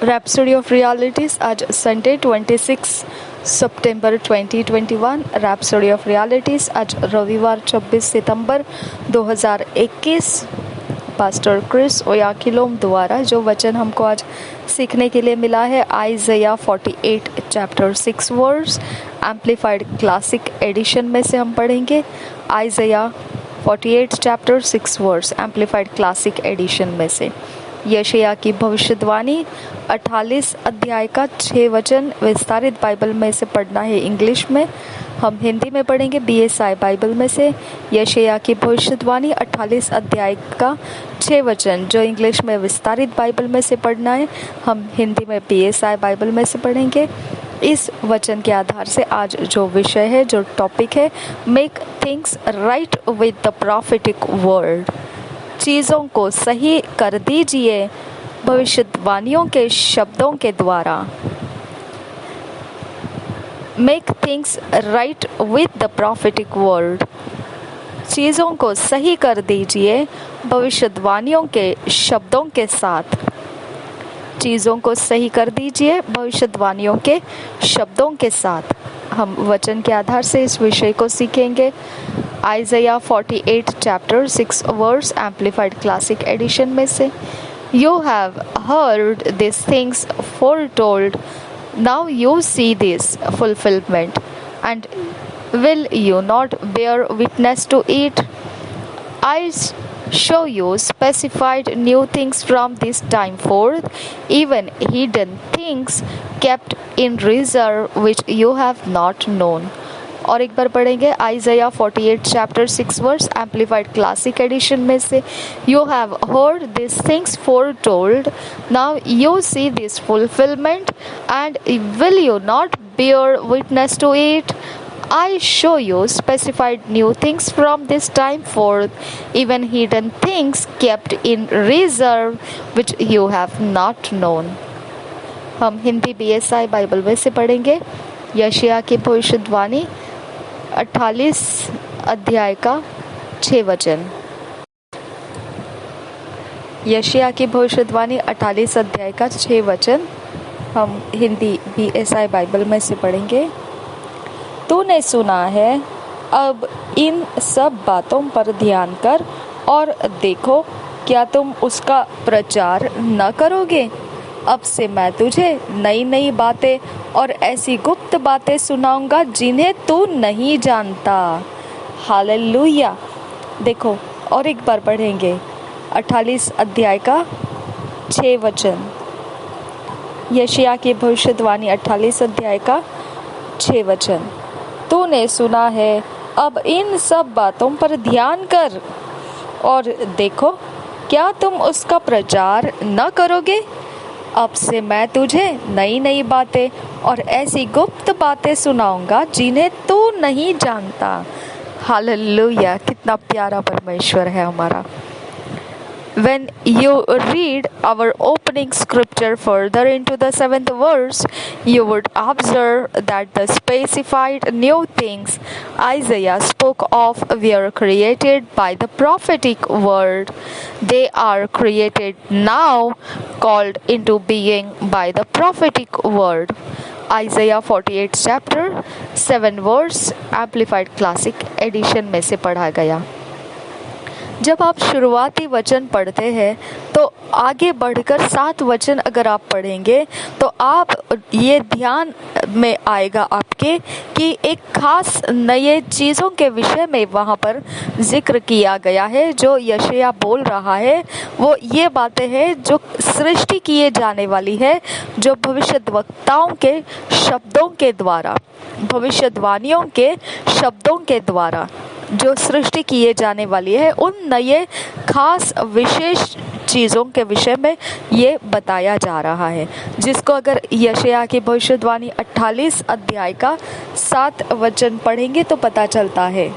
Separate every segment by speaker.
Speaker 1: Rhapsody of realities आज Sunday 26 September 2021। Rhapsody of realities आज रविवार 24 सितंबर 2021। पास्टर क्रिस ओयाखिलोम द्वारा जो वचन हमको आज सीखने के लिए मिला है Isaiah 48 chapter 6 verse amplified classic edition में से हम पढ़ेंगे। Isaiah 48 chapter 6 verse amplified classic edition में से। यशायाह की भविष्यवाणी 48 अध्याय का 6 वचन विस्तारित बाइबल में से पढ़ना है इंग्लिश में। हम हिंदी में पढ़ेंगे BSI बाइबल में से। यशायाह की भविष्यवाणी 48 अध्याय का 6 वचन जो इंग्लिश में विस्तारित बाइबल में से पढ़ना है, हम हिंदी में BSI बाइबल में से पढ़ेंगे। इस वचन के आधार से आज जो विषय है, जो टॉपिक है, make things right with the prophetic word. चीज़ों को सही कर दीजिए भविष्यवाणियों के शब्दों के द्वारा। Make things right with the prophetic word. चीज़ों को सही कर दीजिए भविष्यवाणियों के शब्दों के साथ। चीज़ों को सही कर दीजिए भविष्यवाणियों के शब्दों के साथ। हम वचन के आधार से इस विषय को सीखेंगे। Isaiah 48 chapter 6 verse amplified classic edition में से। You have heard this things foretold, now you see this fulfillment, and will you not bear witness to it? I show you specified new things from this time forth, even hidden things kept in reserve which you have not known. और एक बार पढ़ेंगे Isaiah 48 chapter 6 verse amplified classic edition में से। You have heard this things foretold, now you see this fulfilment, and will you not bear witness to it? I show you specified new things from this time forth, even hidden things kept in reserve which you have not known. हम Hindi BSI Bible में से पढ़ेंगे। यशायाह की भविष्यवाणी 48 अध्याय का 6 वचन। यशायाह की भविष्यवाणी 48 अध्याय का 6 वचन हम हिंदी BSI बाइबल में से पढ़ेंगे। तूने सुना है, अब इन सब बातों पर ध्यान कर और देखो, क्या तुम उसका प्रचार न करोगे? अब से मैं तुझे नई नई बातें और ऐसी गुप्त बातें सुनाऊंगा जिन्हें तू नहीं जानता। हालेलुया। देखो और एक बार पढ़ेंगे 48 अध्याय का 6 वचन। यशायाह की भविष्यवाणी 48 अध्याय का 6 वचन। तूने सुना है, अब इन सब बातों पर ध्यान कर और देखो, क्या तुम उसका प्रचार न करोगे? अब से मैं तुझे नई नई बातें और ऐसी गुप्त बातें सुनाऊंगा जिन्हें तू नहीं जानता। हालेलुया। कितना प्यारा परमेश्वर है हमारा। When you read our opening scripture further into the 7th verse, you would observe that the specified new things Isaiah spoke of were created by the prophetic word. They are created now, called into being by the prophetic word. Isaiah 48 chapter 7 verse Amplified Classic Edition में से पढ़ा गया। जब आप शुरुआती वचन पढ़ते हैं तो आगे बढ़कर 7 वचन अगर आप पढ़ेंगे तो आप ये ध्यान में आएगा आपके कि एक खास नए चीज़ों के विषय में वहाँ पर जिक्र किया गया है। जो यशायाह बोल रहा है वो ये बातें हैं जो सृष्टि किए जाने वाली है, जो भविष्यद्वक्ताओं के शब्दों के द्वारा, भविष्यवाणियों के शब्दों के द्वारा जो सृष्टि किए जाने वाली है, उन नए खास विशेष चीज़ों के विषय में ये बताया जा रहा है, जिसको अगर यशायाह की भविष्यवाणी 48 अध्याय का 7 वचन पढ़ेंगे तो पता चलता है।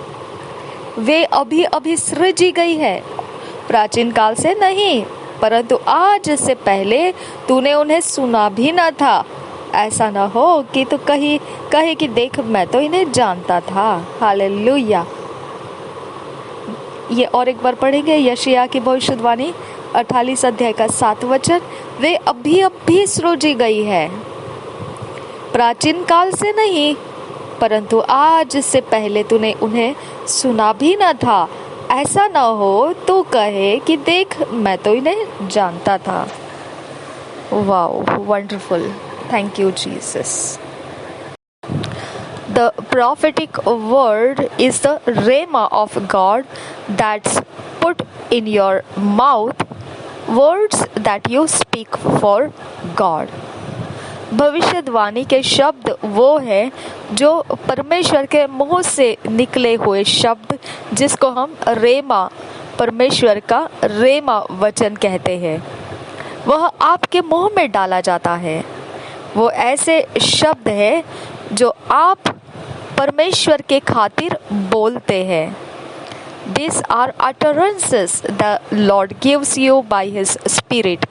Speaker 1: वे अभी अभी सृजी गई है, प्राचीन काल से नहीं, परंतु आज से पहले तूने उन्हें सुना भी न था। ऐसा न हो कि तू कहे कि देख, मैं तो इन्हें जानता था। हालेलुया। ये और एक बार पढ़ेंगे यशायाह की भविष्यवाणी 48 अध्याय का 7 वचन। वे अभी अभी सृजी गई है, प्राचीन काल से नहीं, परंतु आज से पहले तूने उन्हें सुना भी न था। ऐसा न हो तू कहे कि देख मैं तो इन्हें जानता था। Wow, wonderful, thank you Jesus. The prophetic word is the rhema of God that's put in your mouth, words that you speak for God. भविष्यवाणी के शब्द वो है जो परमेश्वर के मुंह से निकले हुए शब्द, जिसको हम रेमा, परमेश्वर का रेमा वचन कहते हैं, वह आपके मुंह में डाला जाता है। वो ऐसे शब्द है जो आप परमेश्वर के खातिर बोलते हैं। These are utterances the Lord gives you by His Spirit.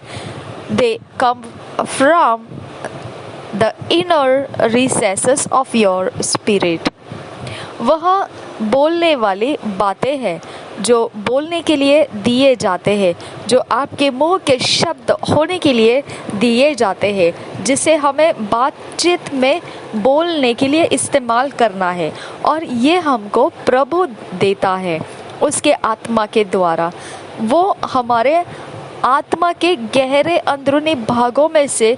Speaker 1: They come from the inner recesses of your spirit. वह बोलने वाली बातें हैं जो बोलने के लिए दिए जाते हैं, जो आपके मुंह के शब्द होने के लिए दिए जाते हैं, जिसे हमें बातचीत में बोलने के लिए इस्तेमाल करना है। और ये हमको प्रभु देता है उसके आत्मा के द्वारा। वो हमारे आत्मा के गहरे अंदरूनी भागों में से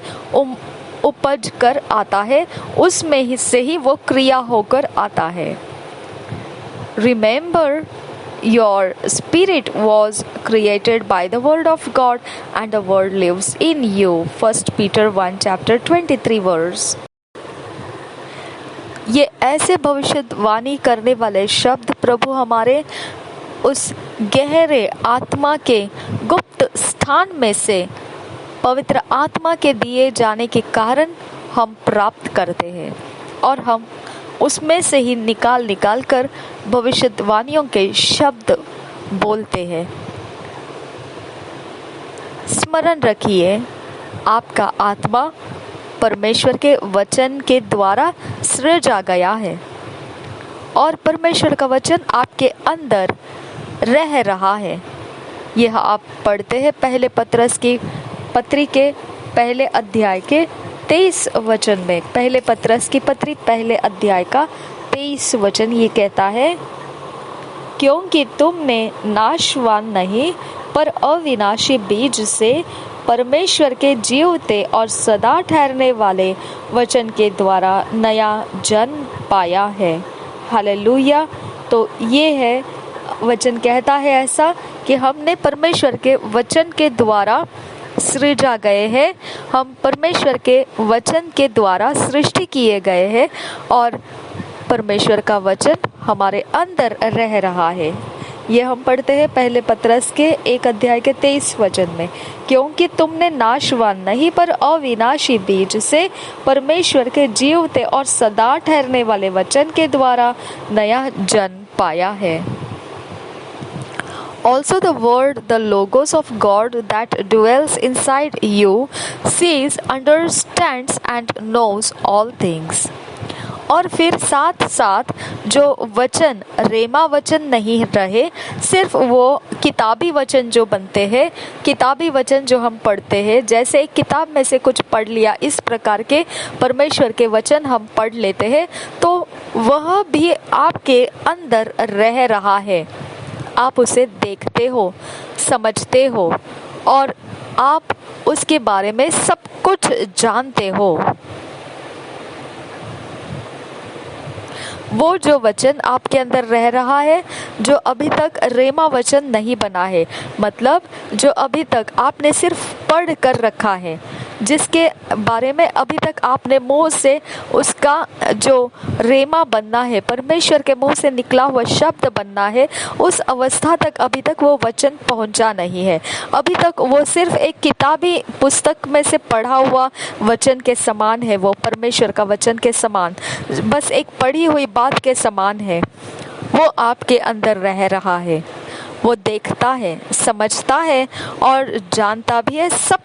Speaker 1: उपज कर आता है, उसमें से ही वो क्रिया होकर आता है। Remember, your spirit was created by the word of God and the word lives in you. 1 Peter 1 chapter 23 verse. ये ऐसे भविष्यवाणी करने वाले शब्द प्रभु हमारे उस गहरे आत्मा के गुप्त स्थान में से पवित्र आत्मा के दिए जाने के कारण हम प्राप्त करते हैं, और हम उसमें से ही निकाल कर भविष्यवाणियों के शब्द बोलते हैं। स्मरण रखिए, आपका आत्मा परमेश्वर के वचन के द्वारा सृजा गया है, और परमेश्वर का वचन आपके अंदर रह रहा है। यह आप पढ़ते हैं पहले पत्रस की पत्री के पहले अध्याय के 23 वचन में। पहले पत्रस की पत्री पहले अध्याय का 23 वचन ये कहता है, क्योंकि तुमने नाशवान नहीं पर अविनाशी बीज से परमेश्वर के जीवते और सदा ठहरने वाले वचन के द्वारा नया जन्म पाया है। हालेलुया। तो ये है, वचन कहता है ऐसा कि हमने परमेश्वर के वचन के द्वारा सृजा गए हैं, हम परमेश्वर के वचन के द्वारा सृष्टि किए गए हैं, और परमेश्वर का वचन हमारे अंदर रह रहा है। ये हम पढ़ते हैं पहले पत्रस के 1 अध्याय के 23 वचन में, क्योंकि तुमने नाशवान नहीं पर अविनाशी बीज से परमेश्वर के जीवते और सदा ठहरने वाले वचन के द्वारा नया जन्म पाया है। Also the word, the logos of God that dwells inside you, sees, understands and knows all things. और फिर साथ साथ जो वचन रेमा वचन नहीं रहे, सिर्फ वो किताबी वचन जो बनते हैं, किताबी वचन जो हम पढ़ते हैं, जैसे एक किताब में से कुछ पढ़ लिया, इस प्रकार के परमेश्वर के वचन हम पढ़ लेते हैं, तो वह भी आपके अंदर रह रहा है। आप उसे देखते हो, समझते हो, और आप उसके बारे में सब कुछ जानते हो। वो जो वचन आपके अंदर रह रहा है, जो अभी तक रेमा वचन नहीं बना है, मतलब जो अभी तक आपने सिर्फ पढ़ कर रखा है, जिसके बारे में अभी तक आपने मुंह से उसका जो रेमा बनना है, परमेश्वर के मुंह से निकला हुआ शब्द बनना है, उस अवस्था तक अभी तक वो वचन पहुंचा नहीं है। अभी तक वो सिर्फ एक किताबी पुस्तक में से पढ़ा हुआ वचन के समान है, वो परमेश्वर का वचन के समान, बस एक पढ़ी हुई बात के समान है। वो आपके अंदर रह रहा है, वो देखता है, समझता है और जानता भी है सब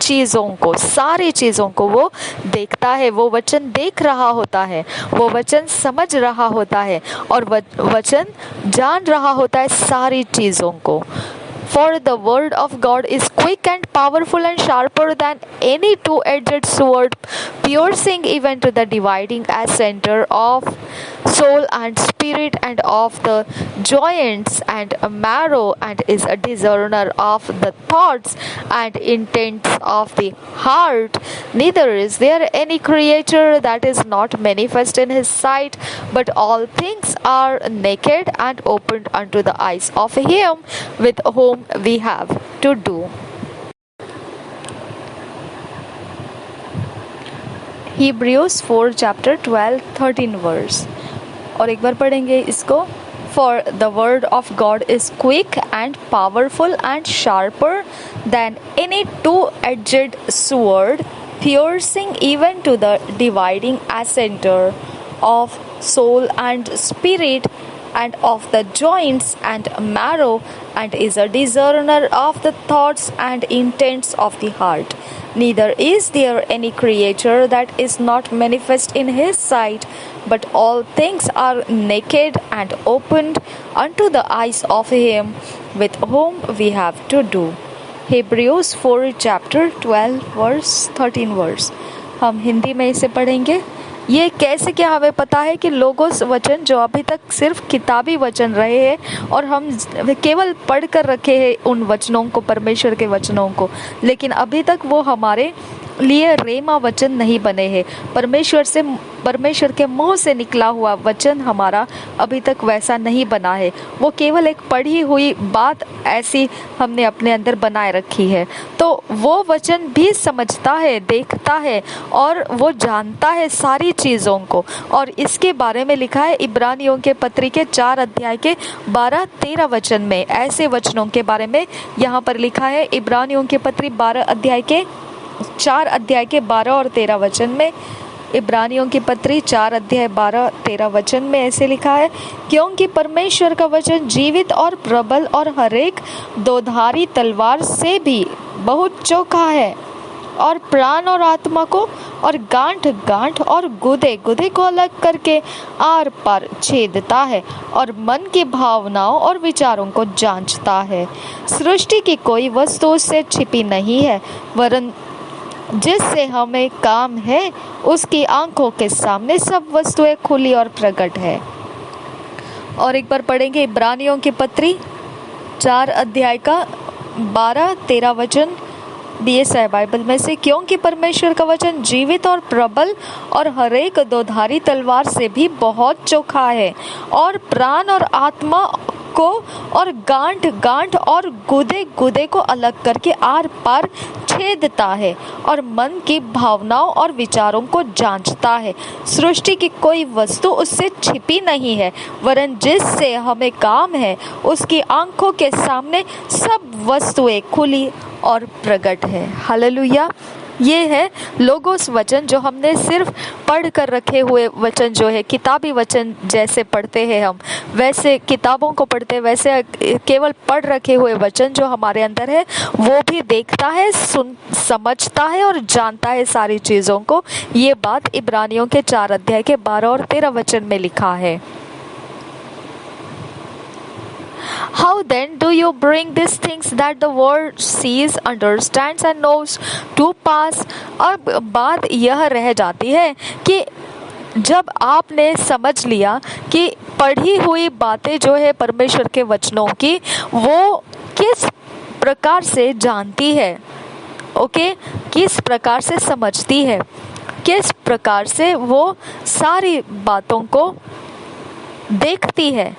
Speaker 1: चीज़ों को, सारी चीज़ों को वो देखता है। वो वचन देख रहा होता है, वो वचन समझ रहा होता है, और वचन जान रहा होता है सारी चीज़ों को। For the word of God is quick and powerful and sharper than any two-edged sword, piercing even to the dividing asunder of soul and spirit and of the joints and marrow, and is a discerner of the thoughts and intents of the heart. Neither is there any creature that is not manifest in his sight, but all things are naked and opened unto the eyes of him with whom we have to do. Hebrews 4 chapter 12 13 verse. और एक बार पढ़ेंगे इसको. For the word of God is quick and powerful and sharper than any two-edged sword, piercing even to the dividing asunder of soul and spirit and of the joints and marrow, and is a discerner of the thoughts and intents of the heart. Neither is there any creature that is not manifest in his sight, but all things are naked and opened unto the eyes of him with whom we have to do. Hebrews 4 chapter 12 verse 13 verse. हम हिंदी में इसे पढ़ेंगे. ये कैसे क्या हमें पता है कि लोगोस वचन जो अभी तक सिर्फ किताबी वचन रहे हैं और हम केवल पढ़ कर रखे हैं उन वचनों को, परमेश्वर के वचनों को, लेकिन अभी तक वो हमारे लिए रेमा वचन नहीं बने हैं. परमेश्वर के मुंह से निकला हुआ वचन हमारा अभी तक वैसा नहीं बना है. वो केवल एक पढ़ी हुई बात ऐसी हमने अपने अंदर बनाए रखी है. तो वो वचन भी समझता है, देखता है और वो जानता है सारी चीज़ों को. और इसके बारे में लिखा है इब्रानियों के पत्री के 4 अध्याय के 12-13 वचन में. ऐसे वचनों के बारे में यहाँ पर लिखा है इब्रानियों के पत्री 4 अध्याय के 12 और 13 वचन में. इब्रानियों की पत्री 4 अध्याय 12-13 वचन में ऐसे लिखा है, क्योंकि परमेश्वर का वचन जीवित और प्रबल और हरेक दोधारी तलवार से भी बहुत चोखा है और प्राण और आत्मा को और गांठ और गुदे को अलग करके आर पार छेदता है और मन की भावनाओं और विचारों को जांचता है. सृष्टि की कोई वस्तु उससे छिपी नहीं है, वरन जिससे हमें काम है उसकी आंखों के सामने सब वस्तुएं खुली और प्रकट है. और एक बार पढ़ेंगे इब्रानियों की पत्री 4 अध्याय का 12-13 वचन बीएसआई बाइबल में से, क्योंकि परमेश्वर का वचन जीवित और प्रबल और हरेक दोधारी तलवार से भी बहुत चोखा है और प्राण और आत्मा को और गांठ और गुदे को अलग करके आर पार छेदता है और मन की भावनाओं और विचारों को जांचता है. सृष्टि की कोई वस्तु उससे छिपी नहीं है, वरन जिससे हमें काम है उसकी आंखों के सामने सब वस्तुएं खुली और प्रकट है. हालेलुया. ये है लोगोस वचन जो हमने सिर्फ पढ़ कर रखे हुए वचन, जो है किताबी वचन जैसे पढ़ते हैं हम, वैसे किताबों को पढ़ते हैं, वैसे केवल पढ़ रखे हुए वचन जो हमारे अंदर है वो भी देखता है, समझता है और जानता है सारी चीज़ों को. ये बात इब्रानियों के 4 अध्याय के 12 और 13 वचन में लिखा है. How then do you bring these things that the world sees, understands and knows to pass? अब बात यह रह जाती है कि जब आपने समझ लिया कि पढ़ी हुई बातें जो है परमेश्वर के वचनों की, वो किस प्रकार से जानती है, किस प्रकार से समझती है, किस प्रकार से वो सारी बातों को देखती है.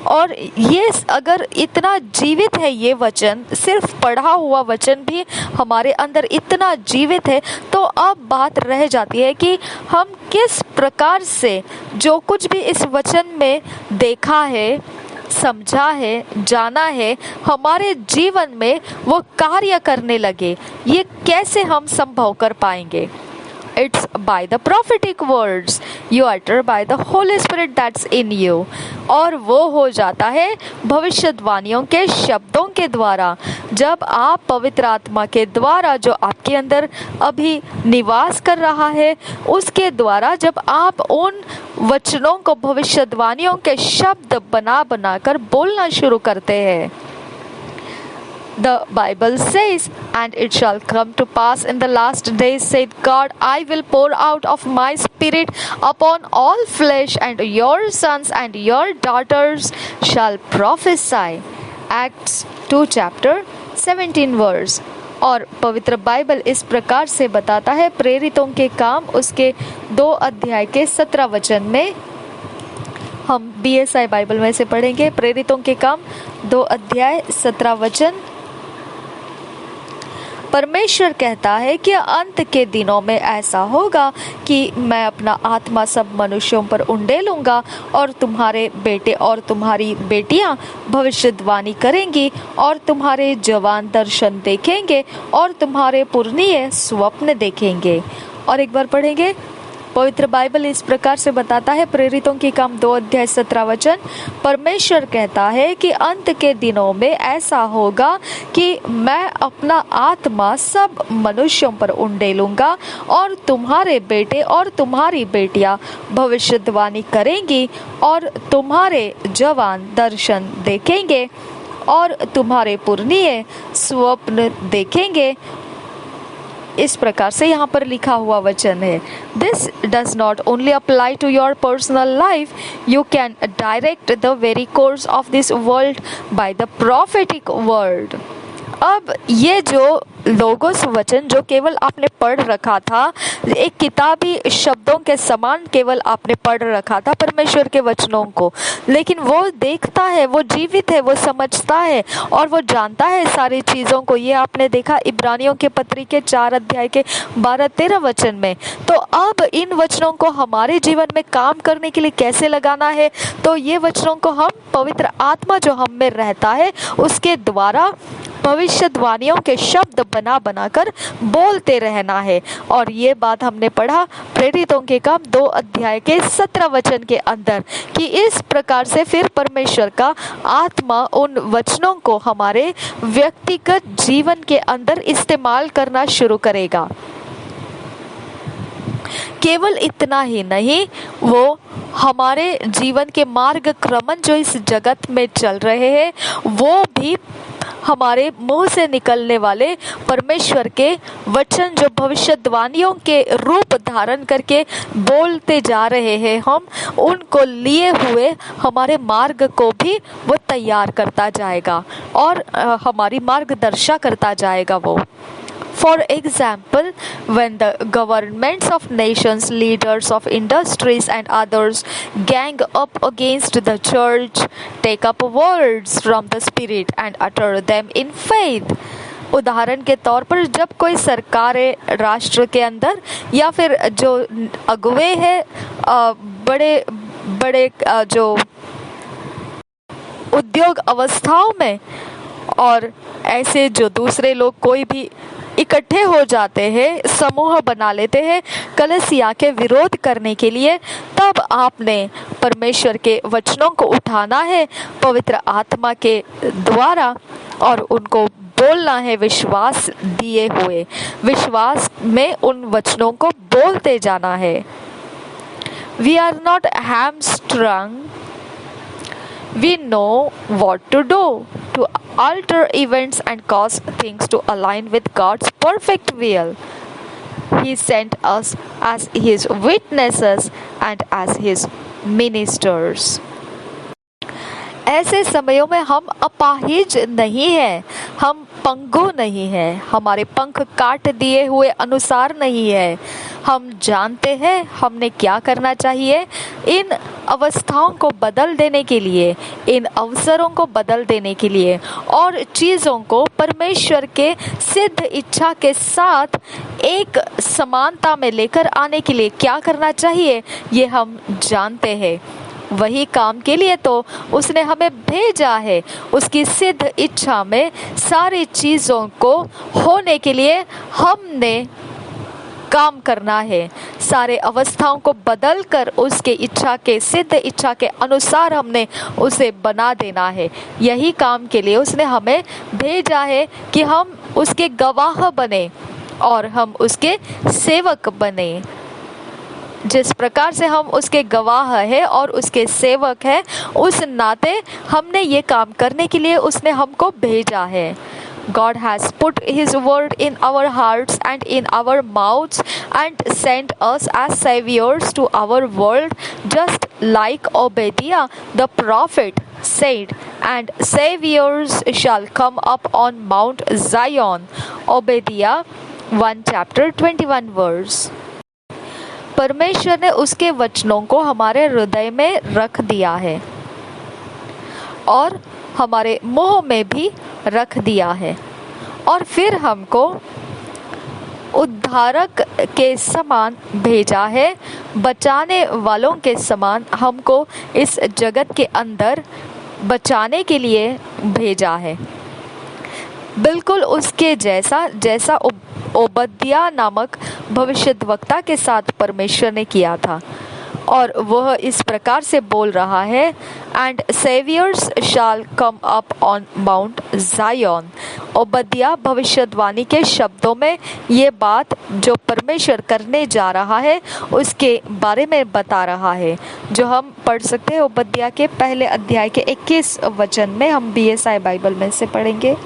Speaker 1: और ये अगर इतना जीवित है, ये वचन सिर्फ पढ़ा हुआ वचन भी हमारे अंदर इतना जीवित है, तो अब बात रह जाती है कि हम किस प्रकार से जो कुछ भी इस वचन में देखा है, समझा है, जाना है, हमारे जीवन में वो कार्य करने लगे. ये कैसे हम संभव कर पाएंगे? It's by the prophetic words you utter by the Holy Spirit that's in you. और वो हो जाता है भविष्यवाणियों के शब्दों के द्वारा. जब आप पवित्र आत्मा के द्वारा जो आपके अंदर अभी निवास कर रहा है, उसके द्वारा जब आप उन वचनों को भविष्यवाणियों के शब्द बना कर बोलना शुरू करते हैं, The Bible says, "And it shall come to pass in the last days, saith God, I will pour out of my spirit upon all flesh, and your sons and your daughters shall prophesy." Acts 2 chapter 17 verse। और पवित्र Bible इस प्रकार से बताता है, प्रेरितों के काम उसके 2 अध्याय के 17 वचन में हम BSI बाइबल में से पढ़ेंगे। प्रेरितों के काम 2 अध्याय 17 वचन। परमेश्वर कहता है कि अंत के दिनों में ऐसा होगा कि मैं अपना आत्मा सब मनुष्यों पर उंडेलूंगा, और तुम्हारे बेटे और तुम्हारी बेटियां भविष्यवाणी करेंगी, और तुम्हारे जवान दर्शन देखेंगे, और तुम्हारे पुरनिये स्वप्न देखेंगे। और एक बार पढ़ेंगे। पवित्र बाइबल इस प्रकार से बताता है, प्रेरितों के काम 2 अध्याय 17 वचन। परमेश्वर कहता है कि अंत के दिनों में ऐसा होगा कि मैं अपना आत्मा सब मनुष्यों पर उंडेलूंगा, और तुम्हारे बेटे और तुम्हारी बेटियां भविष्यवाणी करेंगी, और तुम्हारे जवान दर्शन देखेंगे, और तुम्हारे पुरनिये स्वप्न देखेंगे। इस प्रकार से यहाँ पर लिखा हुआ वचन है। This does not only apply to your personal life, you can direct the very course of this world by the prophetic word। अब ये जो लोगोस वचन जो केवल आपने पढ़ रखा था, एक किताबी शब्दों के समान केवल आपने पढ़ रखा था परमेश्वर के वचनों को, लेकिन वो देखता है, वो जीवित है, वो समझता है और वो जानता है सारी चीज़ों को। ये आपने देखा इब्रानियों के पत्री के 4 अध्याय के 12-13 वचन में। तो अब इन वचनों को हमारे जीवन में काम करने के लिए कैसे लगाना है? तो ये वचनों को हम पवित्र आत्मा जो हम में रहता है उसके द्वारा भविष्यवाणियों के शब्द बना बनाकर बोलते रहना है। और ये बात हमने पढ़ा प्रेरितों के काम 2 अध्याय के 17 वचन के अंदर, कि इस प्रकार से फिर परमेश्वर का आत्मा उन वचनों को हमारे व्यक्तिगत जीवन के अंदर इस्तेमाल करना शुरू करेगा। केवल इतना ही नहीं, वो हमारे जीवन के मार्ग क्रमण जो इस जगत में चल रहे हैं वो भी हमारे मुंह से निकलने वाले परमेश्वर के वचन जो भविष्यवाणियों के रूप धारण करके बोलते जा रहे हैं, हम उनको लिए हुए हमारे मार्ग को भी वो तैयार करता जाएगा और हमारी मार्गदर्शा करता जाएगा वो। For example, when the governments of nations, leaders of industries and others gang up against the church, take up words from the Spirit and utter them in faith। उदाहरण के तौर पर जब कोई सरकारें राष्ट्र के अंदर या फिर जो अगुवे हैं बड़े बड़े जो उद्योग अवस्थाओं में और ऐसे जो दूसरे लोग कोई भी इकट्ठे हो जाते हैं, समूह बना लेते हैं कलीसिया के विरोध करने के लिए, तब आपने परमेश्वर के वचनों को उठाना है पवित्र आत्मा के द्वारा और उनको बोलना है विश्वास दिए हुए, विश्वास में उन वचनों को बोलते जाना है। We are not hamstrung, we know what to do to alter events and cause things to align with God's perfect will। He sent us as his witnesses and as his ministers। ऐसे समयों में हम अपाहिज नहीं हैं, हम पंगु नहीं हैं, हमारे पंख काट दिए हुए अनुसार नहीं है। हम जानते हैं हमने क्या करना चाहिए इन अवस्थाओं को बदल देने के लिए, इन अवसरों को बदल देने के लिए और चीज़ों को परमेश्वर के सिद्ध इच्छा के साथ एक समानता में लेकर आने के लिए क्या करना चाहिए, ये हम जानते हैं। वही काम के लिए तो उसने हमें भेजा है। उसकी सिद्ध इच्छा में सारी चीज़ों को होने के लिए हमने काम करना है। सारे अवस्थाओं को बदल कर उसके इच्छा के सिद्ध इच्छा के अनुसार हमने उसे बना देना है। यही काम के लिए उसने हमें भेजा है कि हम उसके गवाह बने और हम उसके सेवक बने। जिस प्रकार से हम उसके गवाह हैं और उसके सेवक हैं, उस नाते हमने ये काम करने के लिए उसने हमको भेजा है। God has put His word in our hearts and in our mouths and sent us as saviors to our world, just like Obadiah the prophet said, and saviors shall come up on Mount Zion. Obadiah 1 chapter 21 verse. परमेश्वर ने उसके वचनों को हमारे हृदय में रख दिया है और हमारे मुंह में भी रख दिया है, और फिर हमको उद्धारक के समान भेजा है, बचाने वालों के समान हमको इस जगत के अंदर बचाने के लिए भेजा है। बिल्कुल उसके जैसा ओबद्याह नामक भविष्यद्वक्ता के साथ परमेश्वर ने किया था, और वह इस प्रकार से बोल रहा है, and saviours shall come up on mount Zion. Obadiah भविष्यवाणी के शब्दों में ये बात जो परमेश्वर करने जा रहा है उसके बारे में बता रहा है, जो हम पढ़ सकते हैं ओबद्याह के पहले अध्याय के 21 वचन में। हम BSI बाइबल में से पढ़ेंगे।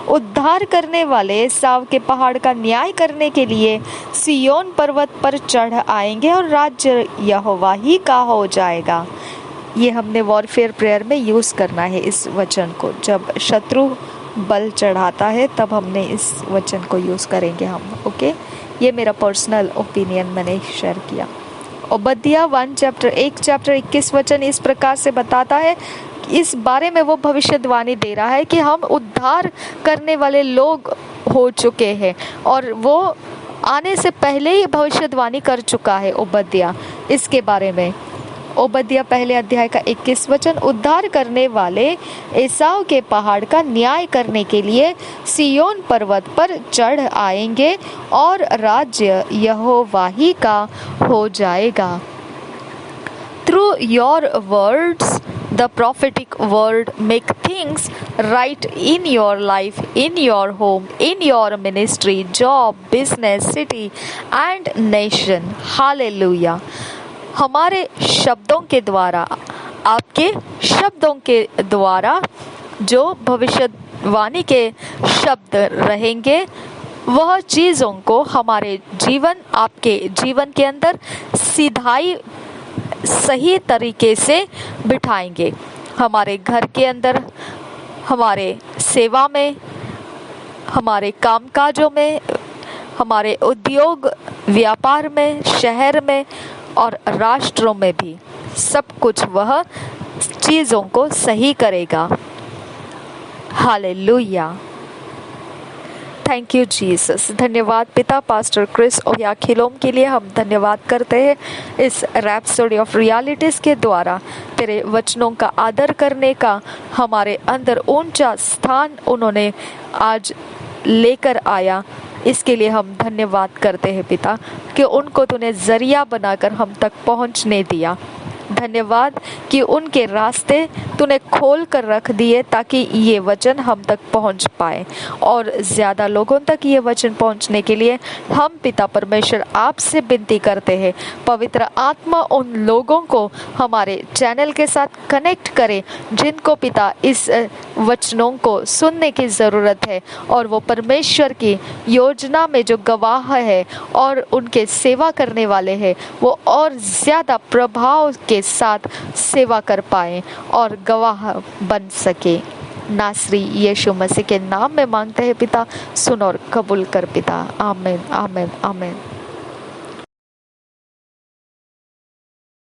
Speaker 1: उद्धार करने वाले एसाव के पहाड़ का न्याय करने के लिए सिय्योन पर्वत पर चढ़ आएंगे और राज्य यहोवा ही का हो जाएगा। ये हमने वॉरफेयर प्रेयर में यूज़ करना है इस वचन को। जब शत्रु बल चढ़ाता है तब हमने इस वचन को यूज़ करेंगे हम। ओके, ये मेरा पर्सनल ओपिनियन मैंने शेयर किया। ओबद्याह 1 चैप्टर 21 वचन इस प्रकार से बताता है, इस बारे में वो भविष्यवाणी दे रहा है कि हम उद्धार करने वाले लोग हो चुके हैं, और वो आने से पहले ही भविष्यवाणी कर चुका है ओबद्याह इसके बारे में। ओबद्याह पहले अध्याय का 21 वचन, उद्धार करने वाले एसाव के पहाड़ का न्याय करने के लिए सिय्योन पर्वत पर चढ़ आएंगे और राज्य यहोवा ही का हो जाएगा। Through your words, the prophetic word, make things right in your life, in your home, in your ministry, job, business, city and nation. Hallelujah. हमारे शब्दों के द्वारा, आपके शब्दों के द्वारा जो भविष्यवाणी के शब्द रहेंगे, वह चीज़ों को हमारे जीवन, आपके जीवन के अंदर सीधाई सही तरीके से बिठाएंगे। हमारे घर के अंदर, हमारे सेवा में, हमारे कामकाजों में, हमारे उद्योग व्यापार में, शहर में और राष्ट्रों में भी सब कुछ वह चीज़ों को सही करेगा। हालेलुया। Thank you Jesus. धन्यवाद पिता पास्टर क्रिस ओयाखिलोम के लिए हम धन्यवाद करते हैं इस रैप्सोडी ऑफ रियलिटीज़ के द्वारा तेरे वचनों का आदर करने का हमारे अंदर ऊंचा स्थान उन्होंने आज लेकर आया। इसके लिए हम धन्यवाद करते हैं पिता कि उनको तूने ज़रिया बनाकर हम तक पहुंचने दिया। धन्यवाद कि उनके रास्ते तूने खोल कर रख दिए ताकि ये वचन हम तक पहुंच पाए, और ज़्यादा लोगों तक ये वचन पहुंचने के लिए हम पिता परमेश्वर आपसे विनती करते हैं, पवित्र आत्मा उन लोगों को हमारे चैनल के साथ कनेक्ट करे जिनको पिता इस वचनों को सुनने की ज़रूरत है, और वो परमेश्वर की योजना में जो गवाह है और उनके सेवा करने वाले हैं वो और ज़्यादा प्रभाव के साथ सेवा कर पाए और गवाह बन सके। नासरी यीशु मसीह के नाम में मांगते हैं पिता, सुन और कबूल कर पिता। आमीन आमीन आमीन।